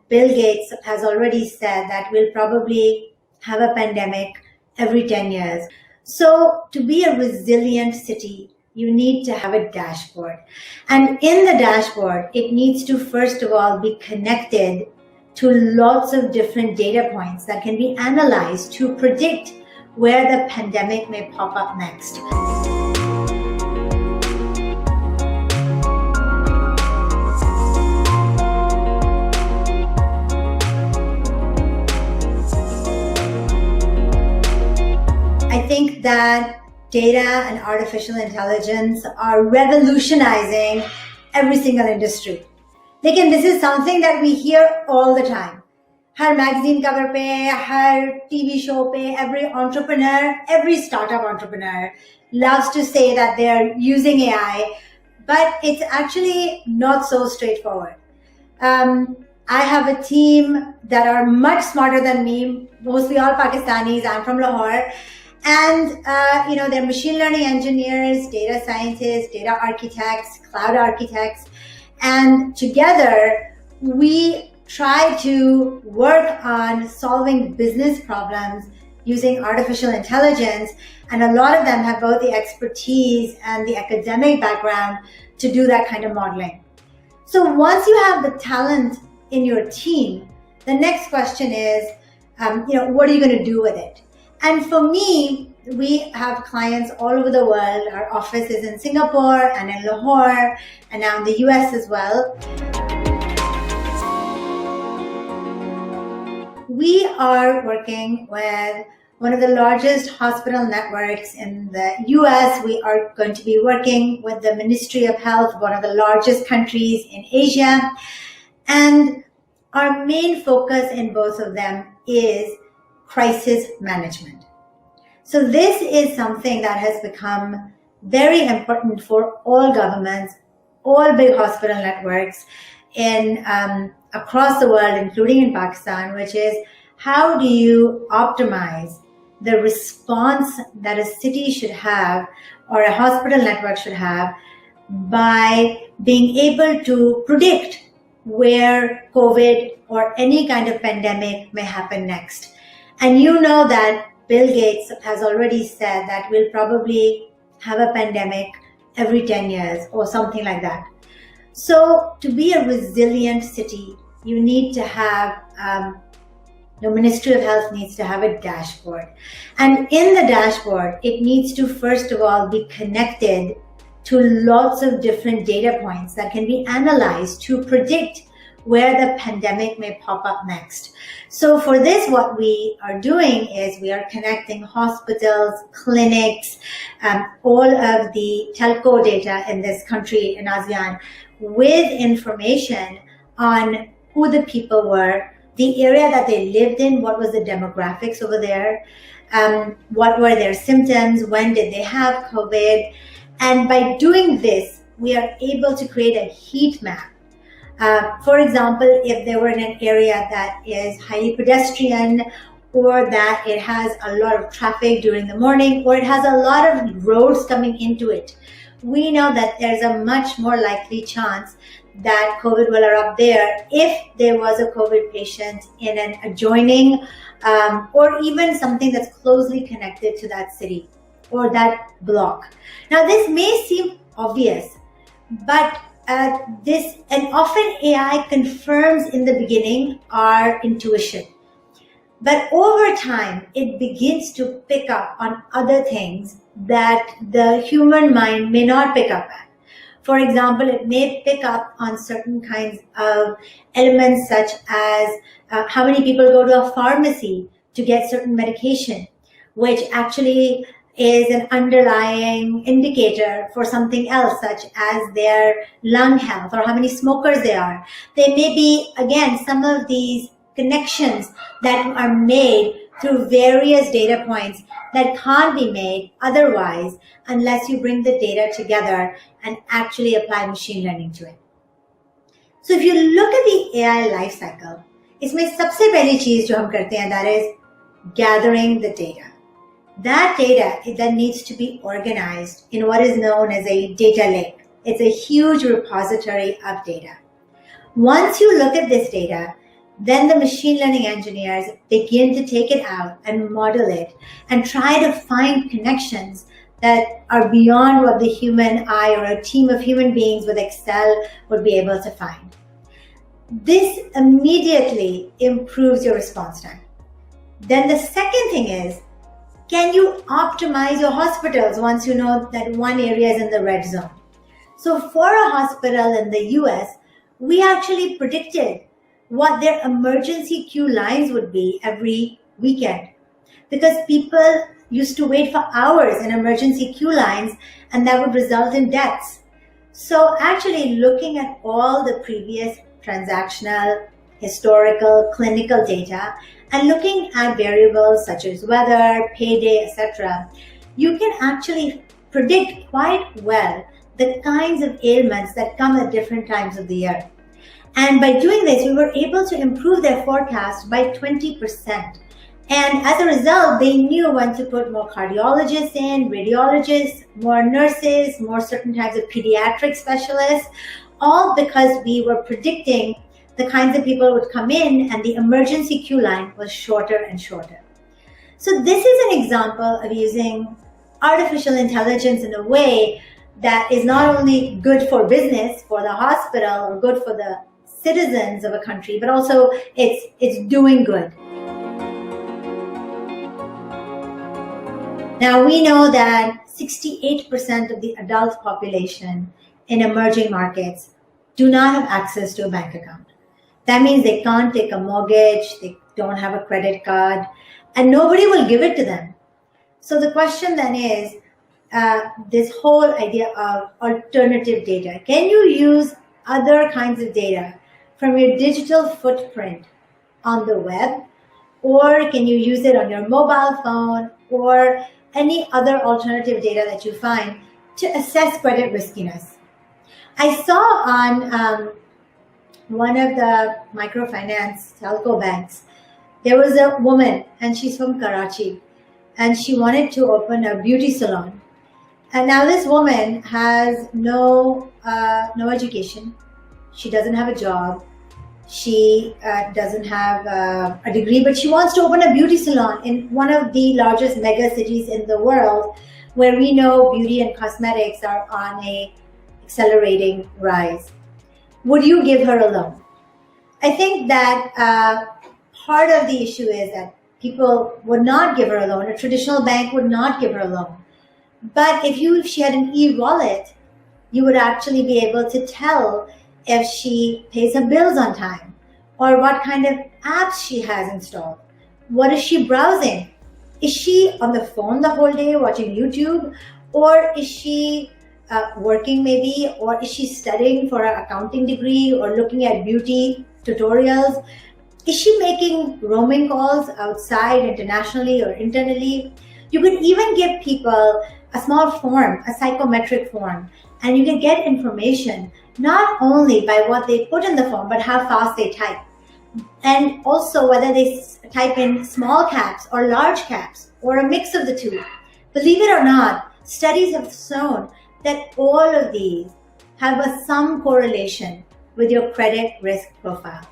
Bill Gates has already said that we'll probably have a pandemic every 10 years. So to be a resilient city, you need to have a dashboard. And in the dashboard, it needs to, first of all, be connected to lots of different data points that can be analyzed to predict where the pandemic may pop up next. I think that data and artificial intelligence are revolutionizing every single industry. This is something that we hear all the time. Har magazine cover pe, har TV show pe, every entrepreneur, every startup entrepreneur loves to say that they're using AI, but it's actually not so straightforward. I have a team that are much smarter than me, mostly all Pakistanis. I'm from Lahore. And, they're machine learning engineers, data scientists, data architects, cloud architects. And together, we try to work on solving business problems using artificial intelligence. And a lot of them have both the expertise and the academic background to do that kind of modeling. So once you have the talent in your team, the next question is, what are you going to do with it? And for me, we have clients all over the world. Our office is in Singapore and in Lahore and now in the US as well. We are working with one of the largest hospital networks in the US. We are going to be working with the Ministry of Health, one of the largest countries in Asia. And our main focus in both of them is crisis management. So this is something that has become very important for all governments, all big hospital networks across the world, including in Pakistan, which is how do you optimize the response that a city should have or a hospital network should have by being able to predict where COVID or any kind of pandemic may happen next. And you know that Bill Gates has already said that we'll probably have a pandemic every 10 years or something like that. So to be a resilient city, you need to have, the Ministry of Health needs to have a dashboard. And in the dashboard, it needs to, first of all, be connected to lots of different data points that can be analyzed to predict where the pandemic may pop up next. So for this, what we are doing is we are connecting hospitals, clinics, all of the telco data in this country, in ASEAN, with information on who the people were, the area that they lived in, what was the demographics over there, what were their symptoms, when did they have COVID. And by doing this, we are able to create a heat map. For example, if they were in an area that is highly pedestrian or that it has a lot of traffic during the morning or it has a lot of roads coming into it, we know that there's a much more likely chance that COVID will erupt there if there was a COVID patient in an adjoining or even something that's closely connected to that city or that block. Now, this may seem obvious, but and often AI confirms in the beginning our intuition. But over time, it begins to pick up on other things that the human mind may not pick up at. For example, it may pick up on certain kinds of elements such as how many people go to a pharmacy to get certain medication, which actually is an underlying indicator for something else, such as their lung health or how many smokers they are. There may be, again, some of these connections that are made through various data points that can't be made otherwise unless you bring the data together and actually apply machine learning to it. So if you look at the AI life cycle, इसमें सबसे पहली चीज जो हम करते हैं, that is gathering the data. That data then needs to be organized in what is known as a data lake. It's a huge repository of data. Once you look at this data, Then the machine learning engineers begin to take it out and model it and try to find connections that are beyond what the human eye or a team of human beings with Excel would be able to find. This immediately improves your response time. Then the second thing is, can you optimize your hospitals once you know that one area is in the red zone? So for a hospital in the US, we actually predicted what their emergency queue lines would be every weekend, because people used to wait for hours in emergency queue lines, and that would result in deaths. So actually looking at all the previous transactional, historical, clinical data, and looking at variables such as weather, payday, etc., you can actually predict quite well the kinds of ailments that come at different times of the year. And by doing this, we were able to improve their forecast by 20%. And as a result, they knew when to put more cardiologists in, radiologists, more nurses, more certain types of pediatric specialists, all because we were predicting the kinds of people would come in, and the emergency queue line was shorter and shorter. So this is an example of using artificial intelligence in a way that is not only good for business, for the hospital, or good for the citizens of a country, but also it's doing good. Now we know that 68% of the adult population in emerging markets do not have access to a bank account. That means they can't take a mortgage, they don't have a credit card, and nobody will give it to them. So the question then is, this whole idea of alternative data. Can you use other kinds of data from your digital footprint on the web, or can you use it on your mobile phone or any other alternative data that you find to assess credit riskiness? I saw on one of the microfinance telco banks, there was a woman, and she's from Karachi, and she wanted to open a beauty salon. And now this woman has no education. She doesn't have a job. She doesn't have a degree, but she wants to open a beauty salon in one of the largest mega cities in the world, where we know beauty and cosmetics are on a accelerating rise. Would you give her a loan? I think that part of the issue is that people would not give her a loan. A traditional bank would not give her a loan. But if she had an e-wallet, you would actually be able to tell if she pays her bills on time, or what kind of apps she has installed. What is she browsing? Is she on the phone the whole day watching YouTube? Or is she working maybe? Or is she studying for an accounting degree or looking at beauty tutorials? Is she making roaming calls outside internationally or internally? You could even give people a small form, a psychometric form, and you can get information not only by what they put in the form, but how fast they type. And also whether they type in small caps or large caps or a mix of the two. Believe it or not, studies have shown that all of these have some correlation with your credit risk profile.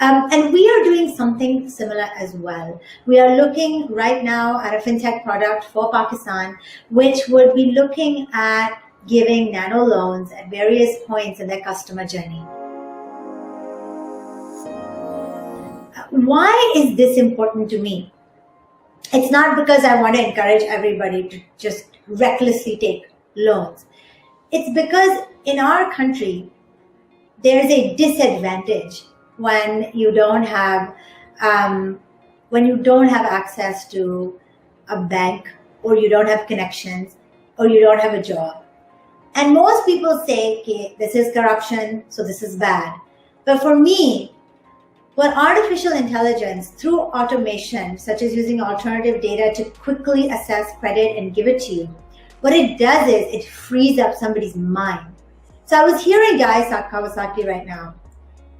And we are doing something similar as well. We are looking right now at a fintech product for Pakistan, which would be looking at giving nano loans at various points in their customer journey. Why is this important to me? It's not because I want to encourage everybody to just recklessly take loans. It's because in our country, there's a disadvantage when you don't have access to a bank, or you don't have connections, or you don't have a job. And most people say, okay, this is corruption, so this is bad. But for me, what artificial intelligence through automation, such as using alternative data to quickly assess credit and give it to you, what it does is it frees up somebody's mind. So I was hearing Guy Kawasaki right now.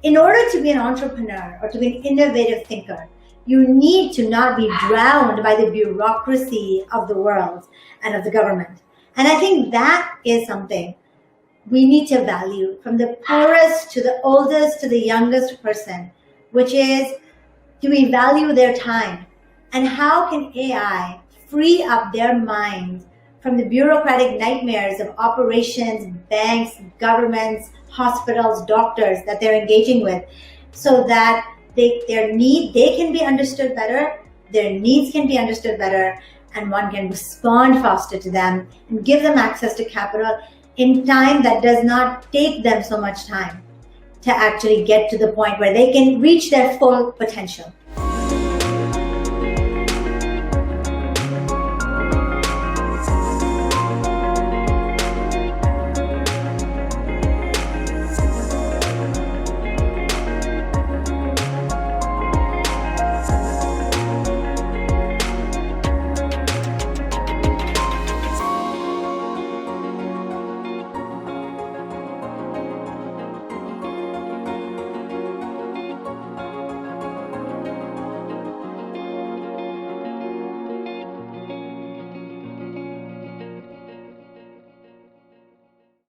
In order to be an entrepreneur or to be an innovative thinker, you need to not be drowned by the bureaucracy of the world and of the government. And I think that is something we need to value, from the poorest to the oldest to the youngest person. which is, do we value their time? And how can AI free up their minds from the bureaucratic nightmares of operations, banks, governments, hospitals, doctors that they're engaging with, so that they can be understood better, their needs can be understood better, and one can respond faster to them and give them access to capital in time that does not take them so much time to actually get to the point where they can reach their full potential.